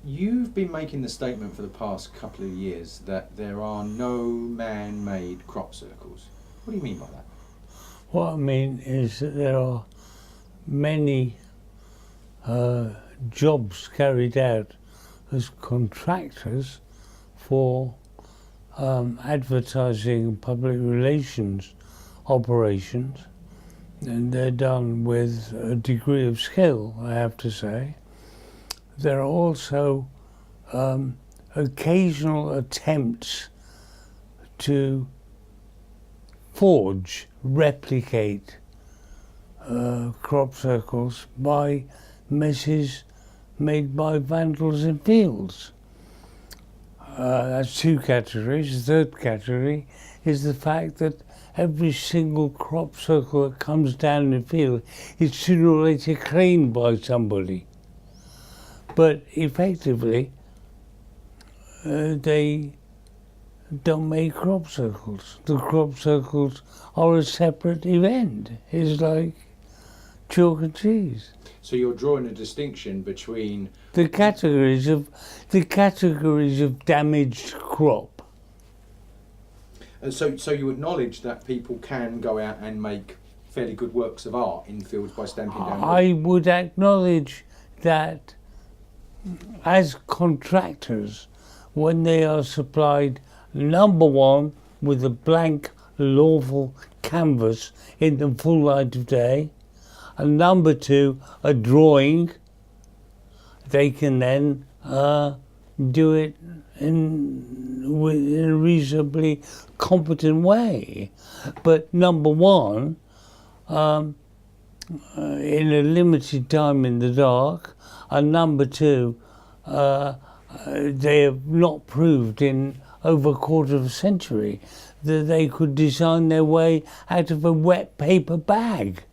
You've been making the statement for the past couple of years that there are no man-made crop circles. What do you mean by that? What I mean is that there are many jobs carried out as contractors for advertising and public relations operations, and they're done with a degree of skill, I have to say. There are also occasional attempts to forge, replicate crop circles by messes made by vandals in fields. That's two categories. The third category is the fact that every single crop circle that comes down the field is sooner or later cleaned by somebody. But effectively, they don't make crop circles. The crop circles are a separate event. It's like chalk and cheese. So you're drawing a distinction between The categories of damaged crop. and so you acknowledge that people can go out and make fairly good works of art in fields by stamping down wood. I would acknowledge that as contractors, when they are supplied, number one, with a blank, lawful canvas in the full light of day, and number two, a drawing, they can then do it in a reasonably competent way. But number one, in a limited time in the dark, and number two, they have not proved in over a quarter of a century that they could design their way out of a wet paper bag.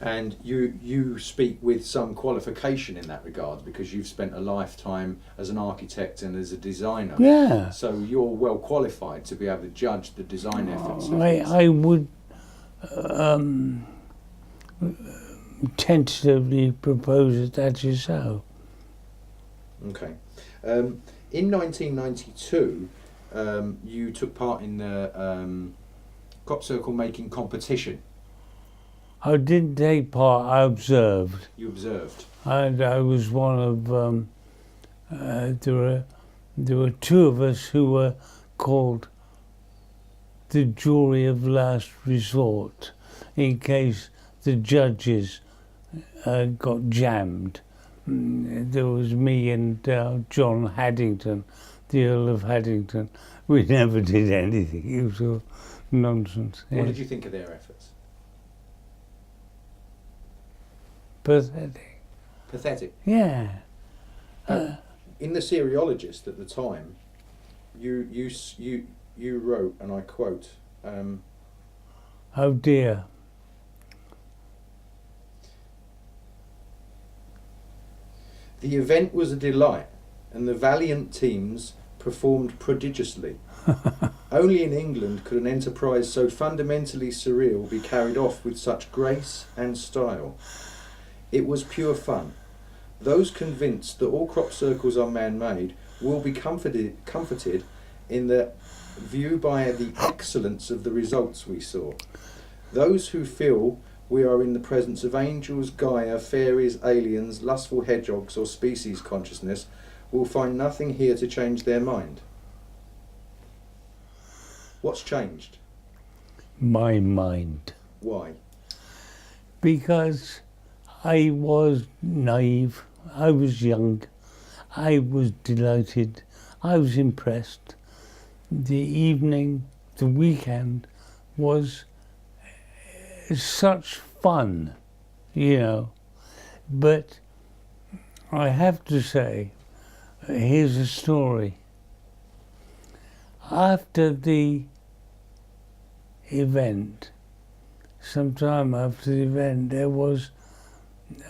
And you speak with some qualification in that regard because you've spent a lifetime as an architect and as a designer. Yeah. So you're well qualified to be able to judge the design efforts. I would tentatively propose that is so. Okay. In 1992, you took part in the crop circle making competition. I didn't take part, I observed. You observed. And I was one of, there were two of us who were called the jury of last resort in case the judges got jammed. There was me and John Haddington, the Earl of Haddington. We never did anything. It was all nonsense. What did you think of their efforts? Pathetic. Pathetic. Yeah. In the Seriologist at the time, you wrote, and I quote, Oh dear. "The event was a delight, and the valiant teams performed prodigiously. Only in England could an enterprise so fundamentally surreal be carried off with such grace and style. It was pure fun. Those convinced that all crop circles are man-made will be comforted in the view by the excellence of the results we saw. Those who feel we are in the presence of angels, Gaia, fairies, aliens, lustful hedgehogs or species consciousness will find nothing here to change their mind." What's changed? My mind. Why? Because I was naive, I was young, I was delighted, I was impressed. The evening, the weekend was such fun, you know. But I have to say, here's a story. After the event, sometime after the event, there was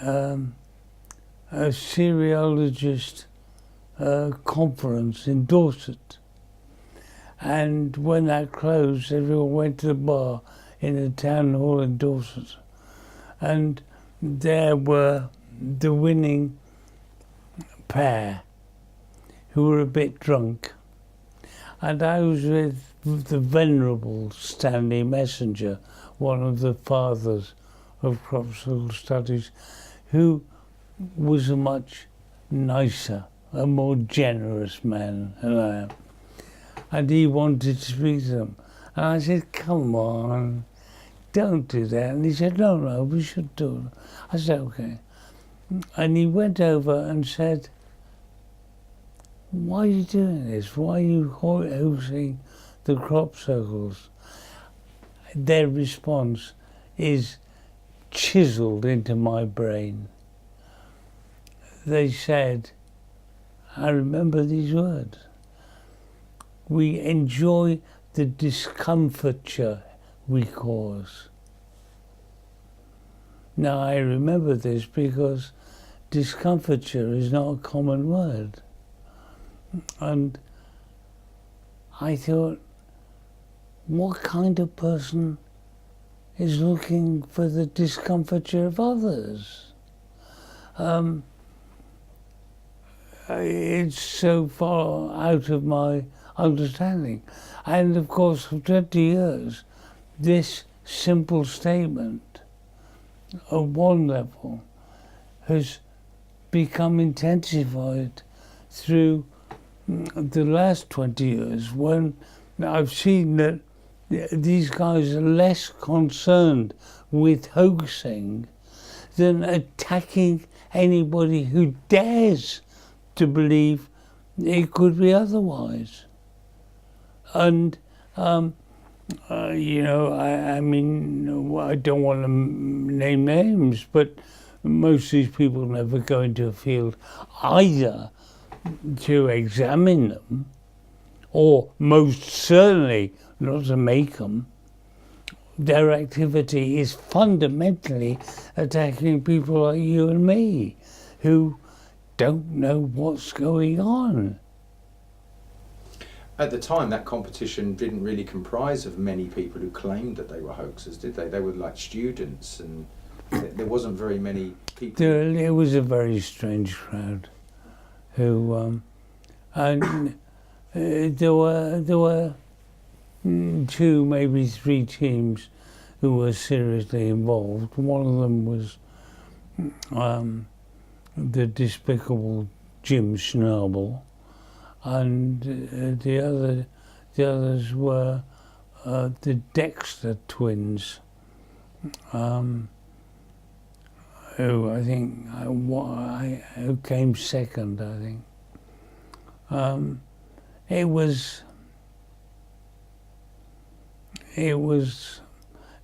a seriologist conference in Dorset. And when that closed, everyone went to the bar in the town hall in Dorset. And there were the winning pair who were a bit drunk, and I was with the venerable Stanley Messenger, one of the fathers of crop circle studies, who was a much nicer, a more generous man than I am. And he wanted to speak to them. And I said, come on, don't do that. And he said, no, we should do it. I said, okay. And he went over and said, why are you doing this? Why are you hosting the crop circles? Their response is chiseled into my brain. They said, I remember these words, we enjoy the discomfiture we cause. Now I remember this because discomfiture is not a common word. And I thought, what kind of person is looking for the discomfiture of others? It's so far out of my understanding. And of course, for 20 years, this simple statement of one level has become intensified through the last 20 years when I've seen that these guys are less concerned with hoaxing than attacking anybody who dares to believe it could be otherwise. And, you know, I mean, I don't want to name names, but most of these people never go into a field either to examine them, or most certainly not to make them. Their activity is fundamentally attacking people like you and me, who don't know what's going on. At the time, that competition didn't really comprise of many people who claimed that they were hoaxers, did they? They were like students, and there wasn't very many people. It was a very strange crowd. Who and there were 2, maybe 3 teams who were seriously involved. One of them was the despicable Jim Schnabel, and the others were the Dexter twins, who I think who came second, I think. It was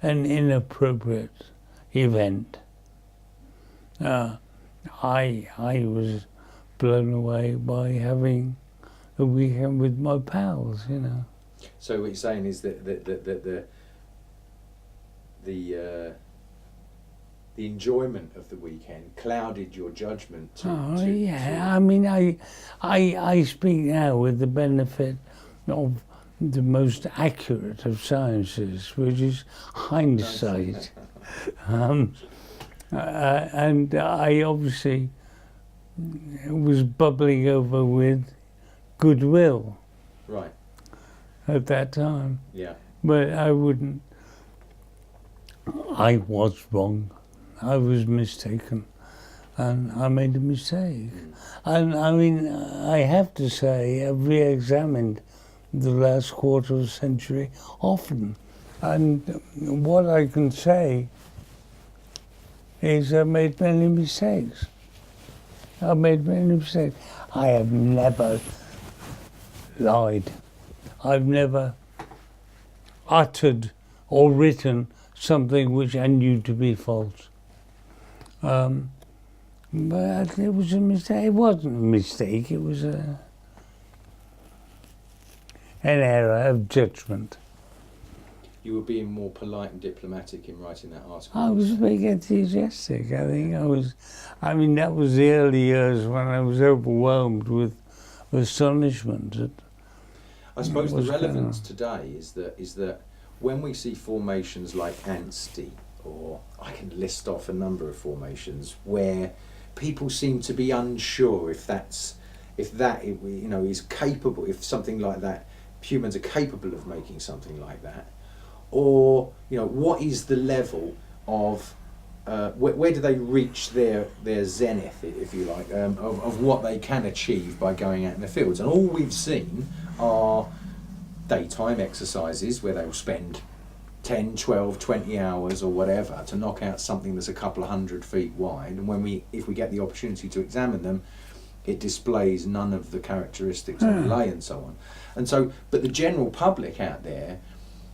an inappropriate event. I was blown away by having a weekend with my pals, you know. So what you're saying is that the enjoyment of the weekend clouded your judgment. I mean, I speak now with the benefit of the most accurate of sciences, which is hindsight. And I obviously was bubbling over with goodwill. Right. At that time. Yeah. But I wouldn't. I was wrong. I was mistaken, and I made a mistake. And I mean, I have to say, I've re-examined the last quarter of a century often, and what I can say is I made many mistakes. I have never lied. I've never uttered or written something which I knew to be false. But it was a mistake. It wasn't a mistake. It was an error of judgment. You were being more polite and diplomatic in writing that article. I was being enthusiastic. I think I was. I mean, that was the early years when I was overwhelmed with astonishment. I suppose the relevance today is that when we see formations like Anstey, or I can list off a number of formations where people seem to be unsure if that is capable, if something like that, humans are capable of making something like that, or what is the level of where do they reach their zenith, if you like, of what they can achieve by going out in the fields. And all we've seen are daytime exercises where they'll spend 10, 12, 20 hours or whatever to knock out something that's a couple of 100 feet wide, and if we get the opportunity to examine them, it displays none of the characteristics of lay and so on. And so, but the general public out there,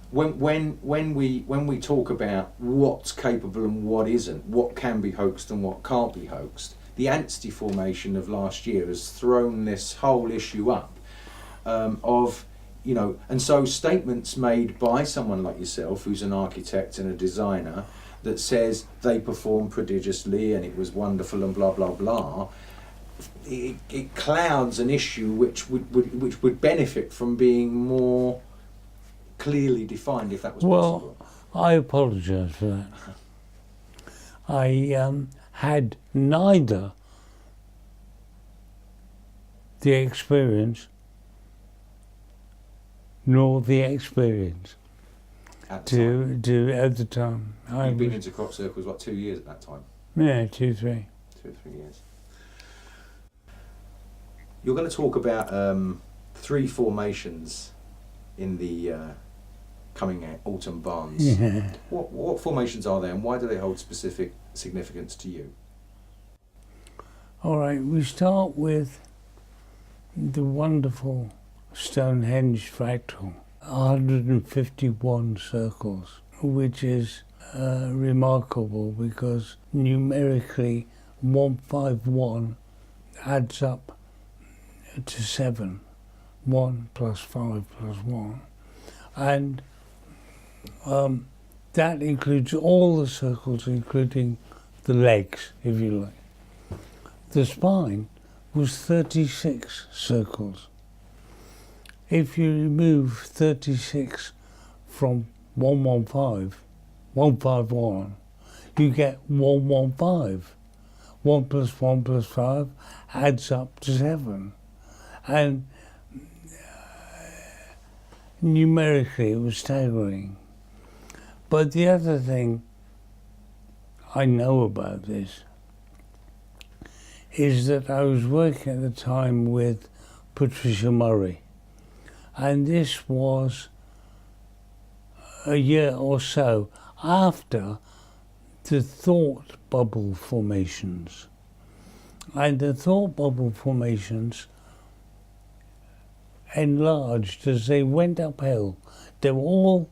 when we talk about what's capable and what isn't, what can be hoaxed and what can't be hoaxed, the Anstey formation of last year has thrown this whole issue up and so statements made by someone like yourself, who's an architect and a designer, that says they performed prodigiously and it was wonderful and blah blah blah, it clouds an issue which would benefit from being more clearly defined, if that was possible. Well, I apologise for that. I had neither the experience nor the experience at the time. You've been into crop circles, 2 years at that time? Yeah, 2, 3. 2 or 3 years. You're going to talk about 3 formations in the coming autumn barns. Yeah. What formations are there, and why do they hold specific significance to you? All right, we start with the wonderful Stonehenge fractal, 151 circles, which is remarkable because numerically 151 adds up to 7, 1 plus 5 plus 1, and that includes all the circles, including the legs, if you like. The spine was 36 circles. If you remove 36 from 151, you get 115. 1 plus 1 plus 5 adds up to 7. And numerically it was staggering. But the other thing I know about this is that I was working at the time with Patricia Murray. And this was a year or so after the thought bubble formations. And the thought bubble formations enlarged as they went uphill. They were all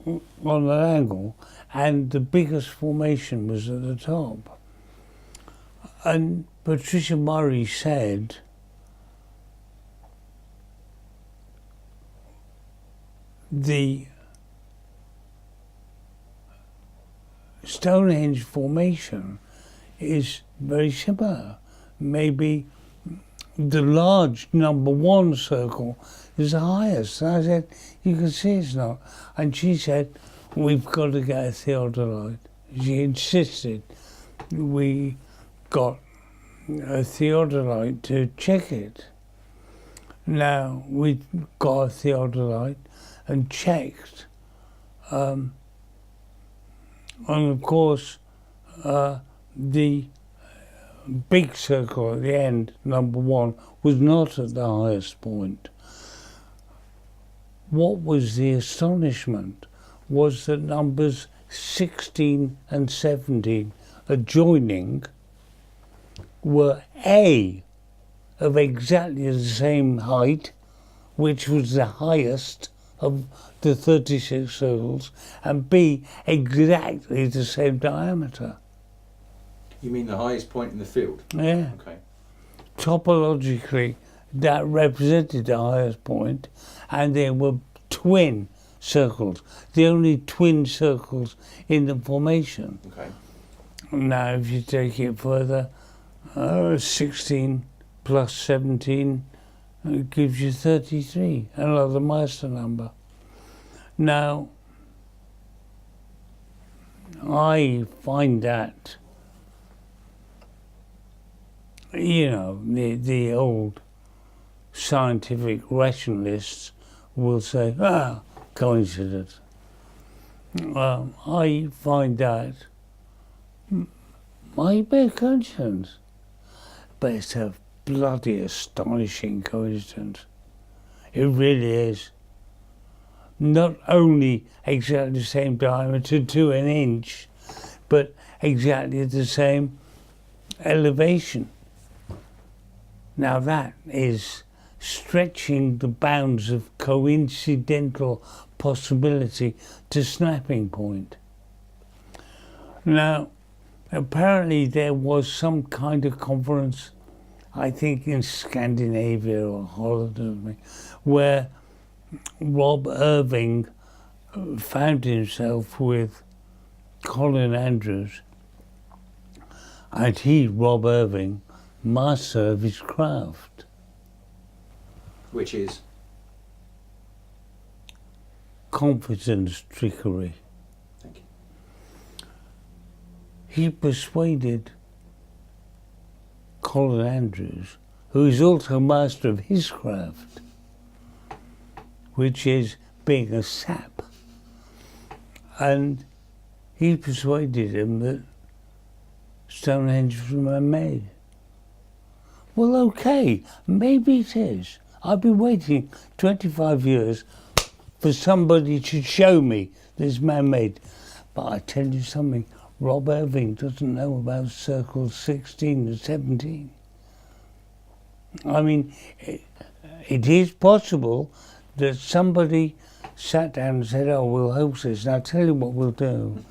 on an angle, and the biggest formation was at the top. And Patricia Murray said, the Stonehenge formation is very similar. Maybe the large number 1 circle is the highest. And I said, you can see it's not. And she said, we've got to get a theodolite. She insisted we got a theodolite to check it. Now, we got a theodolite and checked, and of course the big circle at the end, number 1, was not at the highest point. What was the astonishment was that numbers 16 and 17 adjoining were A, of exactly the same height, which was the highest of the 36 circles, and B, exactly the same diameter. You mean the highest point in the field? Yeah. Okay. Topologically, that represented the highest point, and there were twin circles, the only twin circles in the formation. Okay. Now, if you take it further, 16 plus 17 gives you 33, another master number. Now, I find that you know, the old scientific rationalists will say, coincidence. I find that might be a coincidence, but it's a bloody astonishing coincidence. It really is. Not only exactly the same diameter to an inch, but exactly the same elevation. Now that is stretching the bounds of coincidental possibility to snapping point. Now, apparently there was some kind of conference, I think in Scandinavia or Holland, where Rob Irving found himself with Colin Andrews, and he, Rob Irving, master of his craft. Which is? Confidence trickery. Thank you. He persuaded Colin Andrews, who is also master of his craft, which is being a sap. And he persuaded him that Stonehenge was man-made. Well, okay, maybe it is. I've been waiting 25 years for somebody to show me this man-made. But I tell you something, Rob Irving doesn't know about circles 16 and 17. I mean, it is possible that somebody sat down and said, we'll hoax this, and I'll tell you what we'll do.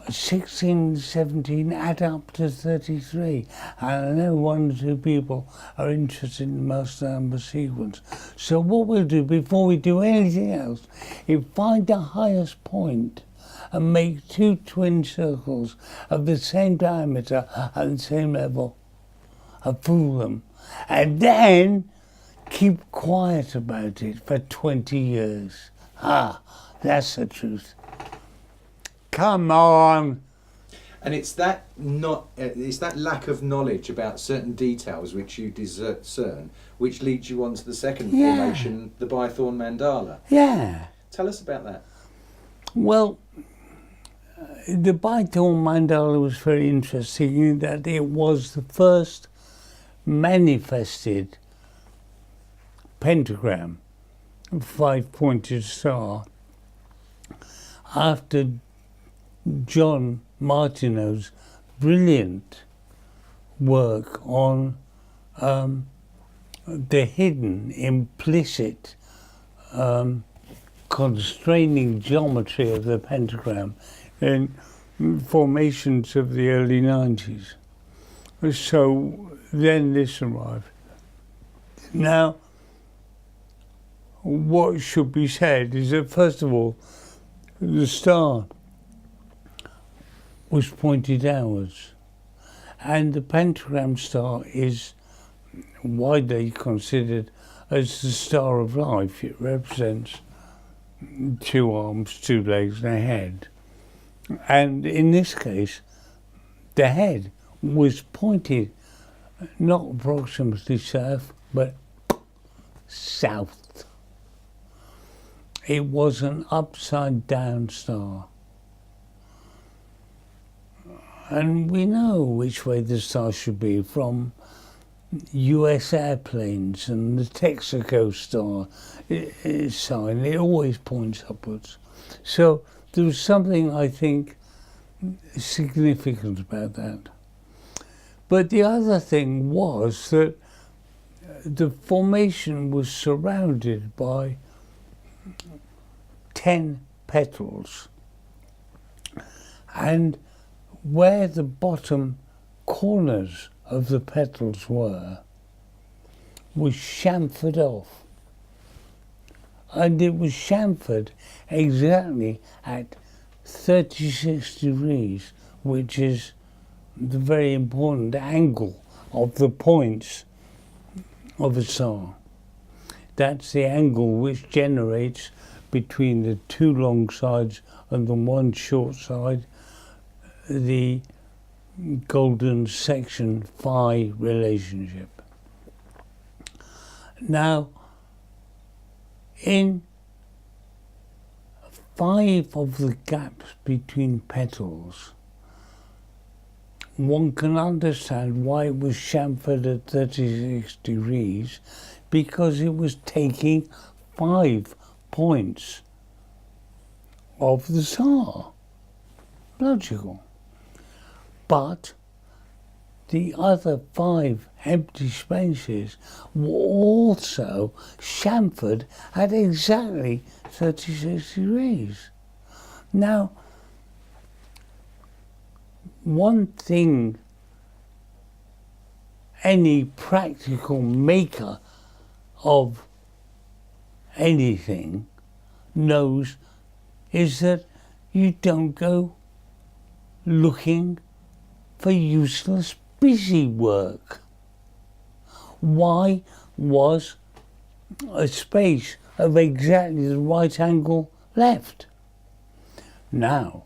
16, 17 add up to 33. And I know one or two people are interested in the master number sequence. So what we'll do before we do anything else is find the highest point and make two twin circles of the same diameter and the same level and fool them. And then keep quiet about it for 20 years. That's the truth. Come on. And it's that lack of knowledge about certain details which you discern, which leads you on to the second formation, the Bythorn Mandala. Yeah. Tell us about that. Well, the Bythorn Mandala was very interesting in that it was the first manifested pentagram, five-pointed star, after John Martineau's brilliant work on the hidden, implicit, constraining geometry of the pentagram in formations of the early 90s. So then this arrived. Now, what should be said is that, first of all, the star was pointed outwards, and the pentagram star is widely considered as the star of life. It represents two arms, two legs, and a head. And in this case, the head was pointed not approximately south, but south. It was an upside-down star. And we know which way the star should be from US airplanes and the Texaco star sign. It always points upwards. So there was something, I think, significant about that. But the other thing was that the formation was surrounded by 10 petals. And where the bottom corners of the petals were was chamfered off. And it was chamfered exactly at 36 degrees, which is the very important angle of the points of a star. That's the angle which generates between the two long sides and the one short side the golden section phi relationship. Now, in 5 of the gaps between petals, one can understand why it was chamfered at 36 degrees, because it was taking 5 points of the star. Logical. But the other 5 empty spaces were also chamfered at exactly 36 degrees. Now, one thing any practical maker of anything knows is that you don't go looking for useless busy work. Why was a space of exactly the right angle left? Now,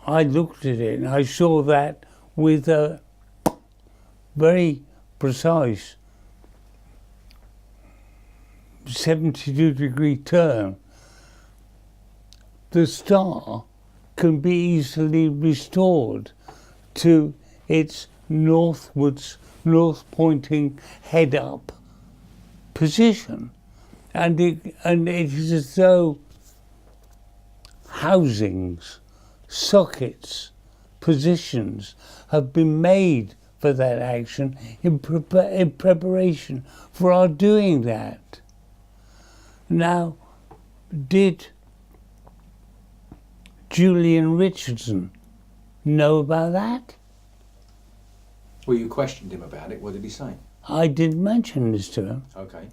I looked at it and I saw that with a very precise 72-degree turn, the star can be easily restored to its northwards, north-pointing head-up position. And it is as though housings, sockets, positions have been made for that action in preparation for our doing that. Now, did Julian Richardson know about that? Well, you questioned him about it. What did he say? I didn't mention this to him. Okay.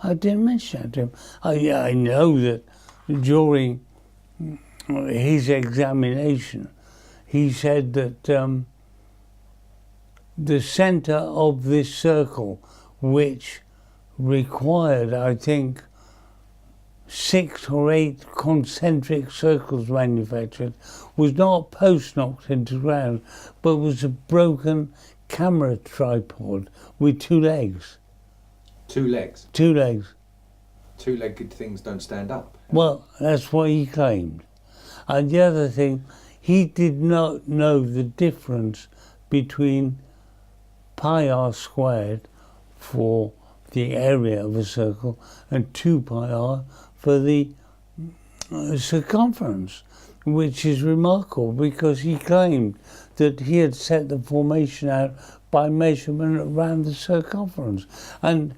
I didn't mention that to him. I know that during his examination, he said that the center of this circle, which required, I think, 6 or 8 concentric circles manufactured, was not a post knocked into the ground, but was a broken camera tripod with 2 legs. 2 legs? 2 legs. 2-legged things don't stand up. Well, that's what he claimed. And the other thing, he did not know the difference between pi r squared for the area of a circle and 2 pi r for the circumference, which is remarkable because he claimed that he had set the formation out by measurement around the circumference. And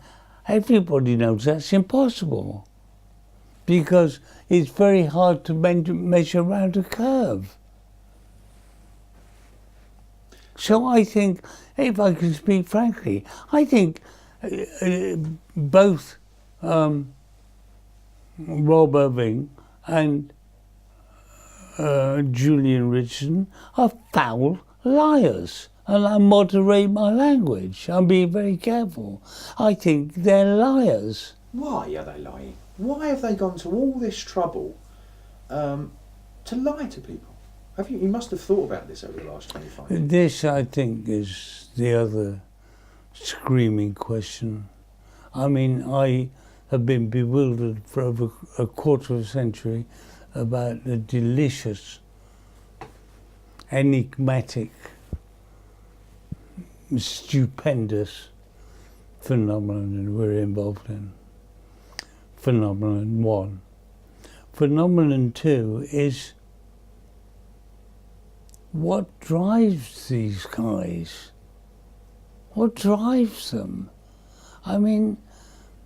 everybody knows that's impossible because it's very hard to measure around a curve. So I think, if I can speak frankly, I think both Rob Irving and Julian Richardson are foul liars. And I moderate my language. I'm being very careful. I think they're liars. Why are they lying? Why have they gone to all this trouble to lie to people? You must have thought about this over the last 25 years. This, I think, is the other screaming question. I mean, I have been bewildered for over a quarter of a century about the delicious, enigmatic, stupendous phenomenon we're involved in. Phenomenon 1. Phenomenon 2 is what drives these guys? What drives them? I mean,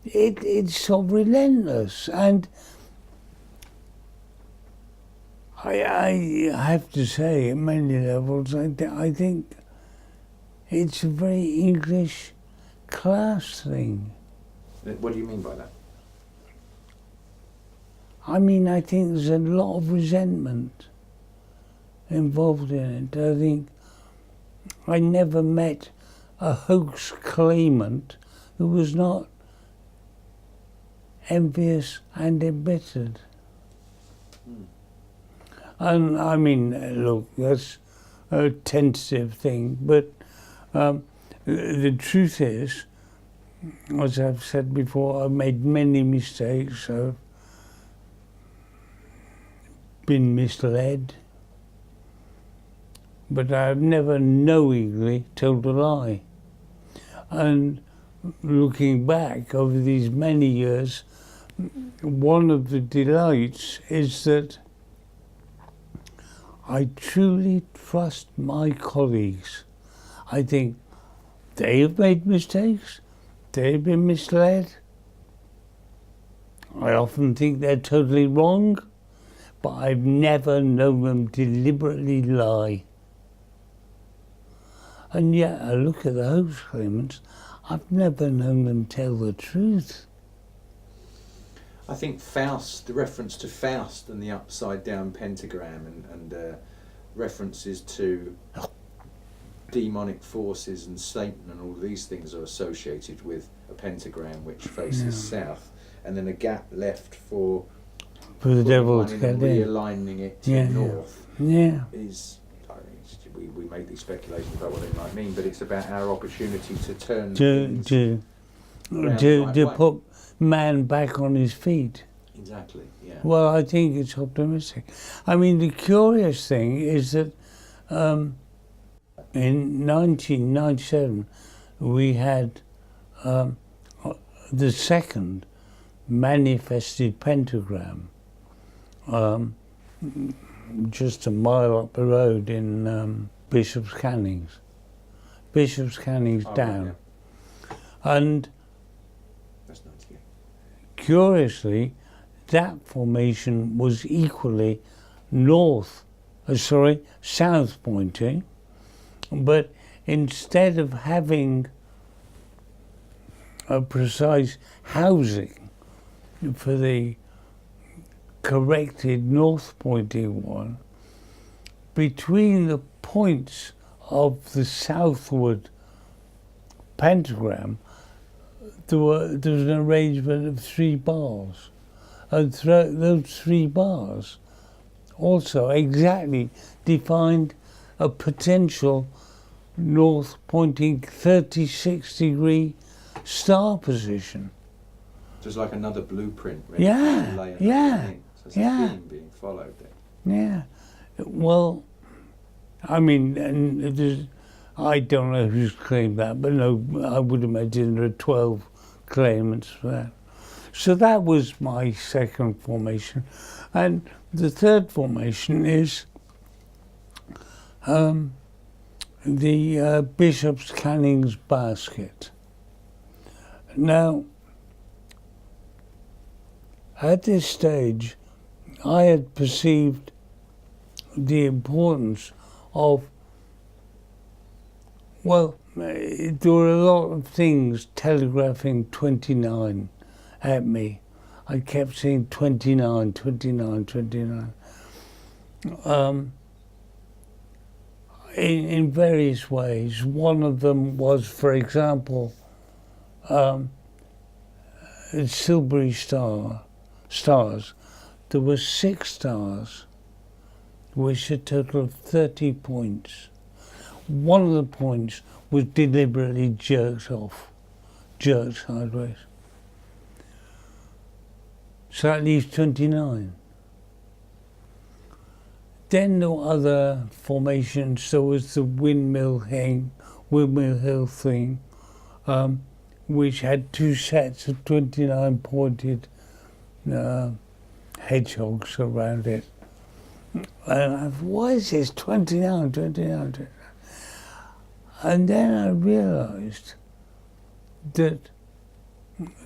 it's so relentless, and I have to say, at many levels, I think it's a very English class thing. What do you mean by that? I mean, I think there's a lot of resentment involved in it. I think I never met a hoax claimant who was not envious and embittered. And I mean, look, that's a tentative thing. But the truth is, as I've said before, I've made many mistakes. I've been misled, but I've never knowingly told a lie. And looking back over these many years, one of the delights is that I truly trust my colleagues. I think they have made mistakes, they've been misled. I often think they're totally wrong, but I've never known them deliberately lie. And yet I look at the hoax claimants, I've never known them tell the truth. I think Faust, the reference to Faust and the upside down pentagram and references to demonic forces and Satan and all these things are associated with a pentagram which faces south, and then a gap left for the devil to get get in. Realigning it to north. Yeah. Is, I mean, we make these speculations about what it might mean, but it's about our opportunity to turn to put man back on his feet. Exactly, yeah. Well, I think it's optimistic. I mean, the curious thing is that in 1997 we had the second manifested pentagram just a mile up the road in Bishop's Cannings. Bishop's Cannings down. Right, yeah. And that's nice, yeah. Curiously, that formation was equally south pointing, but instead of having a precise housing for the corrected north pointing one, between the points of the southward pentagram there was an arrangement of 3 bars, and those 3 bars also exactly defined a potential north pointing 36-degree star position. Just like another blueprint. Yeah, yeah, so it's a theme being followed there. Yeah. Well, I mean, and I don't know who's claimed that, but no, I would imagine there are 12 claimants for that. So that was my second formation. And the third formation is the Bishop's Cannings basket. Now, at this stage, I had perceived the importance of, well, there were a lot of things telegraphing 29 at me. I kept saying 29, 29, 29. In various ways. One of them was, for example, Silbury stars. There were 6 stars, which a total of 30 points. One of the points was deliberately jerked sideways. So that leaves 29. Then there were other formations. There was the Windmill Hill thing, which had 2 sets of 29 pointed hedgehogs around it. And I thought, what is this? 29, 29, 29. And then I realised that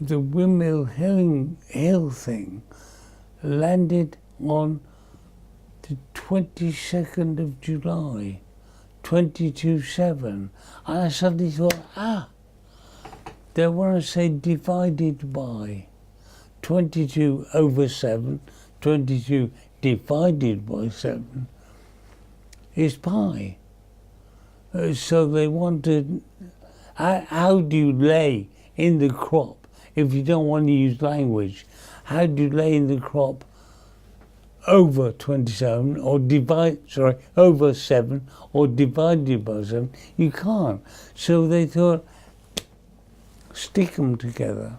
the Windmill Hill thing landed on the 22nd of July, 22/7. And I suddenly thought, they want to say divided by 22 over 7, 22 divided by 7 is pi. So they wanted, how do you lay in the crop, if you don't want to use language, how do you lay in the crop over 27 or over 7 or divided by 7. You can't. So they thought, stick them together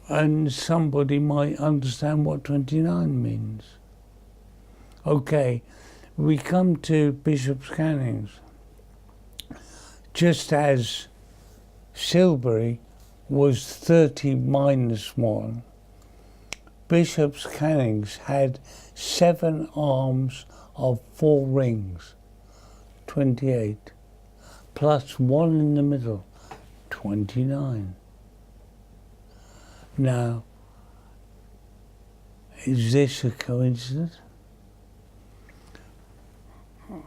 and somebody might understand what 29 means. Okay, we come to Bishop's Cannings. Just as Silbury was 30 minus 1, Bishop's Cannings had 7 arms of 4 rings, 28, plus 1 in the middle, 29. Now, is this a coincidence?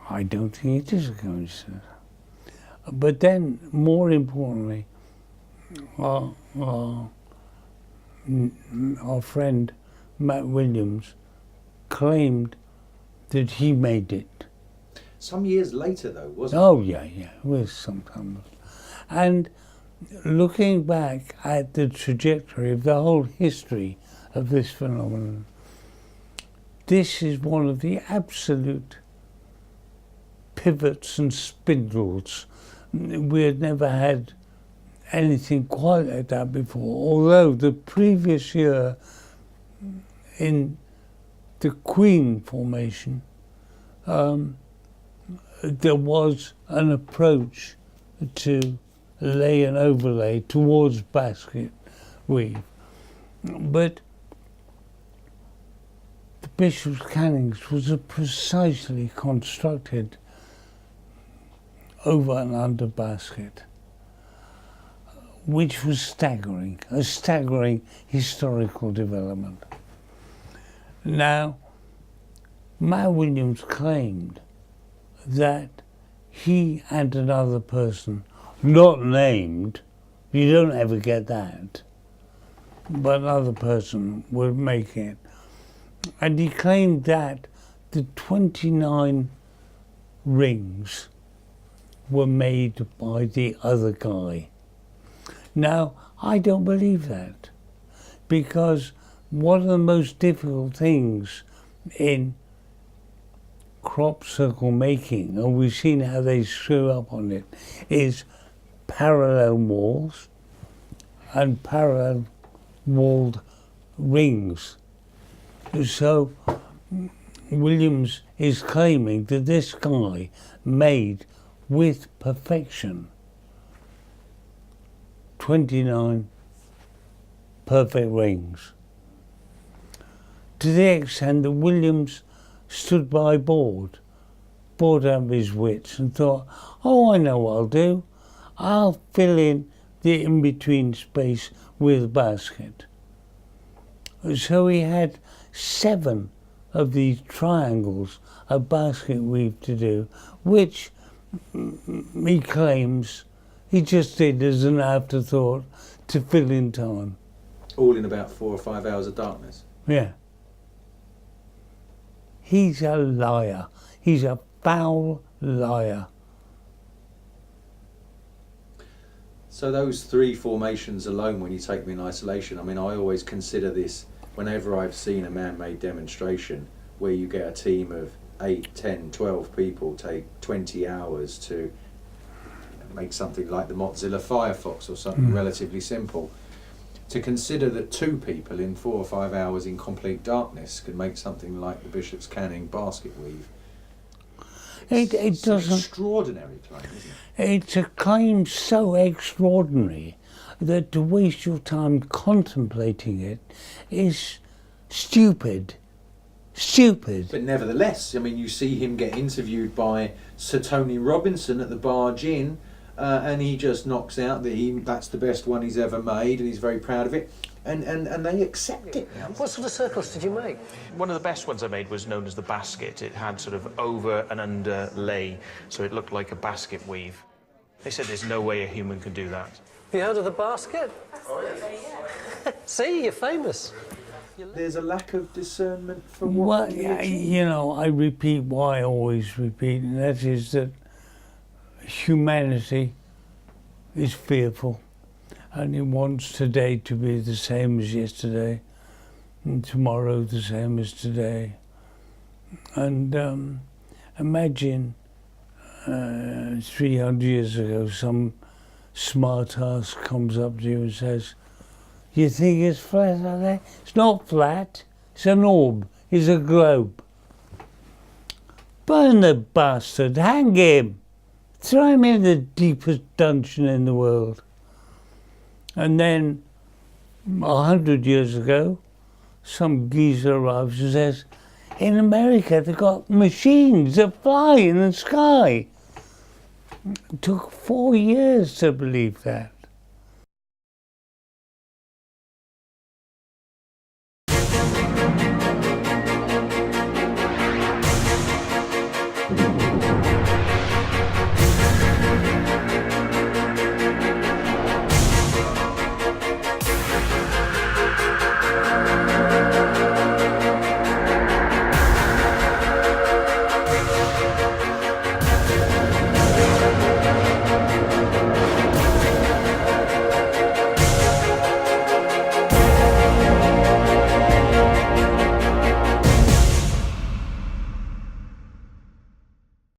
I don't think it is a coincidence. But then, more importantly, our friend Matt Williams claimed that he made it. Some years later, though, wasn't Oh, yeah, it was some time. And looking back at the trajectory of the whole history of this phenomenon, this is one of the absolute pivots and spindles. We had never had anything quite like that before, although the previous year in the Queen formation, there was an approach to lay an overlay towards basket weave. But the Bishop's Cannings was a precisely constructed over and under basket, which was staggering, a staggering historical development. Now, Matt Williams claimed that he and another person, not named, you don't ever get that, but another person would make it. And he claimed that the 29 rings were made by the other guy. Now, I don't believe that, because one of the most difficult things in crop circle making, and we've seen how they screw up on it, is parallel walls and parallel walled rings. So Williams is claiming that this guy made with perfection 29 perfect rings, to the extent that Williams stood by bored out of his wits and thought, oh, I know what I'll do. I'll fill in the in-between space with a basket. So he had 7 of these triangles of basket weave to do, which he claims he just did as an afterthought to fill in time. all in about 4 or 5 hours of darkness? Yeah. He's a liar. He's a foul liar. So those 3 formations alone, when you take them in isolation, I mean, I always consider this, whenever I've seen a man-made demonstration where you get a team of 8, 10, 12 people take 20 hours to make something like the Mozilla Firefox or something relatively simple, to consider that 2 people in 4 or 5 hours in complete darkness can make something like the Bishop's Canning basket weave. It It's doesn't. an extraordinary claim, isn't it? It's a claim so extraordinary that to waste your time contemplating it is stupid. Stupid. But nevertheless, I mean, you see him get interviewed by Sir Tony Robinson at the Barge Inn, and he just knocks out that that's the best one he's ever made, and he's very proud of it, and they accept it. What sort of circles did you make? One of the best ones I made was known as the basket. It had sort of over and under lay, so it looked like a basket weave. They said there's no way a human could do that. Have you heard of the basket? See, you're famous. There's a lack of discernment for Well, what can be achieved. you know, I repeat what I always repeat, and that is that humanity is fearful, and it wants today to be the same as yesterday, and tomorrow the same as today. And imagine 300 years ago, some smart ass comes up to you and says, "You think it's flat like that? It's not flat. It's an orb. It's a globe." Burn the bastard. Hang him. Throw him in the deepest dungeon in the world. And then, 100 years ago, some geezer arrives and says, "In America, they've got machines that fly in the sky." It took 4 years to believe that.